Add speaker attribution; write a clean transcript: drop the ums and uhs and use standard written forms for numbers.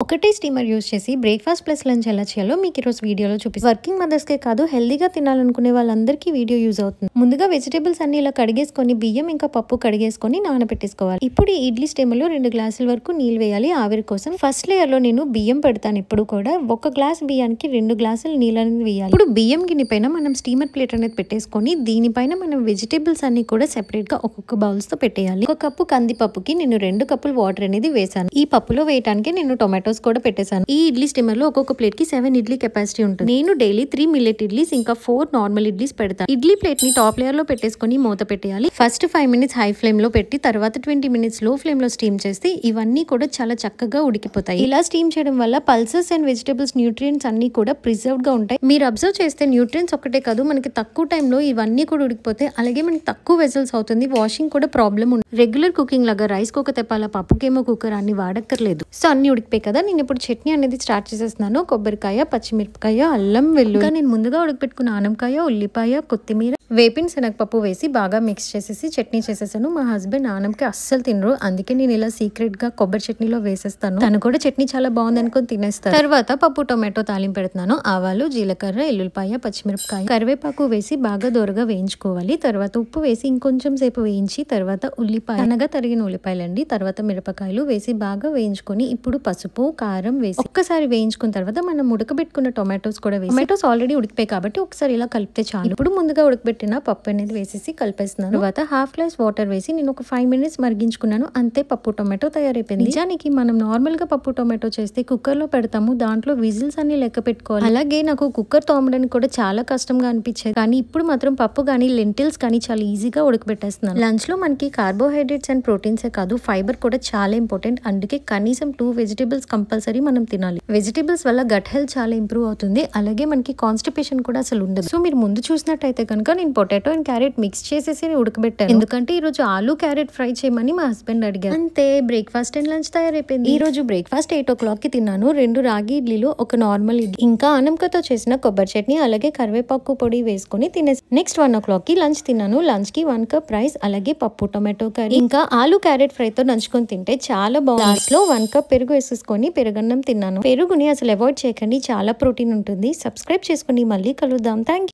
Speaker 1: ఒకటే steamer use చేసి breakfast plus lunch ఎలా చేయాలో మీకు ఈరోజు వీడియోలో చూపిస్తాను. వర్కింగ్ మదర్స్కే కాదు హెల్దీగా తినాలనుకునే వాళ్ళందరికీ వీడియో యూజ్ అవుతుంది. ముందుగా వెజిటేబుల్స్ అన్ని ఇలా కడిగేసుకొని బియ్యం ఇంకా పప్పు కడిగేసుకొని నానబెట్టేసుకోవాలి. ఇప్పుడు ఈ ఇడ్లీ స్టీమర్లో 2 గ్లాసుల వరకు నీళ్ళు వేయాలి ఆవిరి కోసం. ఫస్ట్ లేయర్ లో నేను బియ్యం పెడతాను. ఇప్పుడు కూడా 1 గ్లాస్ బియ్యానికి 2 గ్లాసులు నీళ్ళు అనేది వేయాలి. ఇప్పుడు బియ్యం గిన్నె పైన మనం స్టీమర్ ప్లేట్ అనేది పెట్టేసుకొని దీనిపైన మనం వెజిటేబుల్స్ అన్ని కూడా సెపరేట్ గా ఒక్కొక్క బౌల్స్ తో పెట్టేయాలి. 1 కప్పు కందిపప్పుకి నేను 2 కప్పులు వాటర్ అనేది వేసాను. ఈ పప్పులో వేయడానికి నేను టొమాటోస్ కూడా పెట్టేశాను. ఈ ఇడ్లీ స్టీమర్ లో ఒక్కొక్క ప్లేట్ కి 7 ఇడ్లీ కెపాసిటీ ఉంటుంది. నేను డైలీ 3 మిల్లెట్ ఇడ్లీస్ ఇంకా 4 నార్మల్ ఇడ్లీస్ పెడతాను. ఇడ్లీ ప్లేట్ ని టాప్ లేయర్ లో పెట్టేసుకొని మూత పెట్టేయాలి. ఫస్ట్ 5 మినిట్స్ హై ఫ్లేమ్ లో పెట్టి తర్వాత 20 మినిట్స్ లో ఫ్లేమ్ లో స్టీమ్ చేస్తే ఇవన్నీ కూడా చాలా చక్కగా ఉడికిపోతాయి. ఇలా స్టీమ్ చేయడం వల్ల పల్సెస్ అండ్ వెజిటేబుల్స్ న్యూట్రియంట్స్ అన్ని కూడా ప్రిజర్వ్డ్ గా ఉంటాయి. మీరు అబ్జర్వ్ చేస్తే న్యూట్రియంట్స్ ఒకటే కాదు, మనకి తక్కువ టైంలో ఇవన్నీ కూడా ఉడికిపోతే అలాగే మనకి తక్కువ వెజల్స్ అవుతుంది. వాషింగ్ కూడా ప్రాబ్లం ఉంది. రెగ్యులర్ కుకింగ్ లాగా రైస్ కుక్క తెప్పాల పప్పుకేమో కుక్కర్ అన్ని వాడక్కర్లేదు. సో అన్ని ఉడికిపోయి కదా, నేను ఇప్పుడు చట్నీ అనేది స్టార్ట్ చేసేస్తున్నాను. కొబ్బరికాయ, పచ్చిమిరపకాయ, అల్లం, వెల్లుల్లి, నేను ముందుగా ఉడకపెట్టుకున్న ఆనపకాయ, ఉల్లిపాయ, కొత్తిమీర, వేపిన శనగపప్పు వేసి బాగా మిక్స్ చేసేసి చట్నీ చేసేసాను. మా హస్బెండ్ ఆనంకి అస్సలు తినరు, అందుకే నేను ఇలా సీక్రెట్ గా కొబ్బరి చట్నీలో వేసేస్తాను. తను కూడా చట్నీ చాలా బాగుంది అనుకుని తినేస్తారు. తర్వాత పప్పు టొమాటో తాలింపు పెడుతున్నాను. ఆవాలు, జీలకర్ర, ఎల్లుల్లిపాయ, పచ్చిమిరపకాయ, కరివేపాకు వేసి బాగా దోరగా వేయించుకోవాలి. తర్వాత ఉప్పు వేసి ఇంకొంచెం సేపు వేయించి తర్వాత ఉల్లిపాయ, అనగా తరిగిన ఉల్లిపాయలండి, తర్వాత మిరపకాయలు వేసి బాగా వేయించుకొని ఇప్పుడు పసుపు, కారం వేసి ఒక్కసారి వేయించుకున్న తర్వాత మనం ఉడకబెట్టుకున్న టొమాటోస్ కూడా వేసి, టొమాటోస్ ఆల్రెడీ ఉడికిపోయి కాబట్టి ఒకసారి ఇలా కలిపితే చాలు. ఇప్పుడు ముందుగా ఉడకబెట్టిన పప్పు అనేది వేసేసి కలిపేస్తున్నాను. తర్వాత హాఫ్ గ్లాస్ వాటర్ వేసి నేను ఒక 5 మినిట్స్ మరిగించుకున్నాను. అంతే, పప్పు టొమాటో తయారైపోయింది. నిజానికి మనం నార్మల్ గా పప్పు టొమాటో చేస్తే కుక్కర్ లో పెడతాము, దాంట్లో విజిల్స్ అన్ని లెక్క పెట్టుకోవాలి. అలాగే నాకు కుక్కర్ తోమడానికి కూడా చాలా కష్టంగా అనిపించేది, కానీ ఇప్పుడు మాత్రం పప్పు కానీ లెంటిల్స్ కానీ చాలా ఈజీగా ఉడకబెట్టేస్తున్నాను. లంచ్ లో మనకి కార్బోహైడ్రేట్స్ అండ్ ప్రోటీన్సే కాదు ఫైబర్ కూడా చాలా ఇంపార్టెంట్. అందుకే కనీసం 2 వెజిటేబుల్స్ కంపల్సరీ మనం తినాలి. వెజిటేబుల్స్ వల్ల గట్ హెల్త్ చాలా ఇంప్రూవ్ అవుతుంది. అలాగే మనకి కాన్స్టిపేషన్ కూడా అసలు ఉండదు. సో మీరు ముందు చూసినట్టయితే కనుక నేను పొటాటో అండ్ క్యారెట్ మిక్స్ చేసేసి ఉడకబెట్టాను. ఎందుకంటే ఈ రోజు ఆలు క్యారెట్ ఫ్రై చేయమని మా హస్బెండ్ అడిగారు. అంతే, బ్రేక్ఫాస్ట్ అండ్ లంచ్ తయారైపోయింది. ఈ రోజు బ్రేక్ఫాస్ట్ 8 o'clock కి తిన్నాను. 2 రాగి ఇడ్లీలు, 1 నార్మల్ ఇడ్లీ, ఇంకా ఆనపకాయతో చేసిన కొబ్బరి చట్నీ, అలాగే కరివేపాకు పొడి వేసుకుని తినేసి నెక్స్ట్ 1 o'clock కి లంచ్ తిన్నాను. లంచ్ కి 1 కప్ రైస్, అలాగే పప్పు టొమాటో కర్రీ, ఇంకా ఆలు క్యారెట్ ఫ్రై తో నంచుకొని తింటే చాలా బాగుంది. లాస్ట్ లో 1 కప్ పెరుగు వేసేసుకొని పెరుగన్నం తిన్నాను. పెరుగుని అసలు అవాయిడ్ చేయకండి, చాలా ప్రోటీన్ ఉంటుంది. సబ్స్క్రైబ్ చేసుకుని మళ్ళీ కలుద్దాం. Thank you.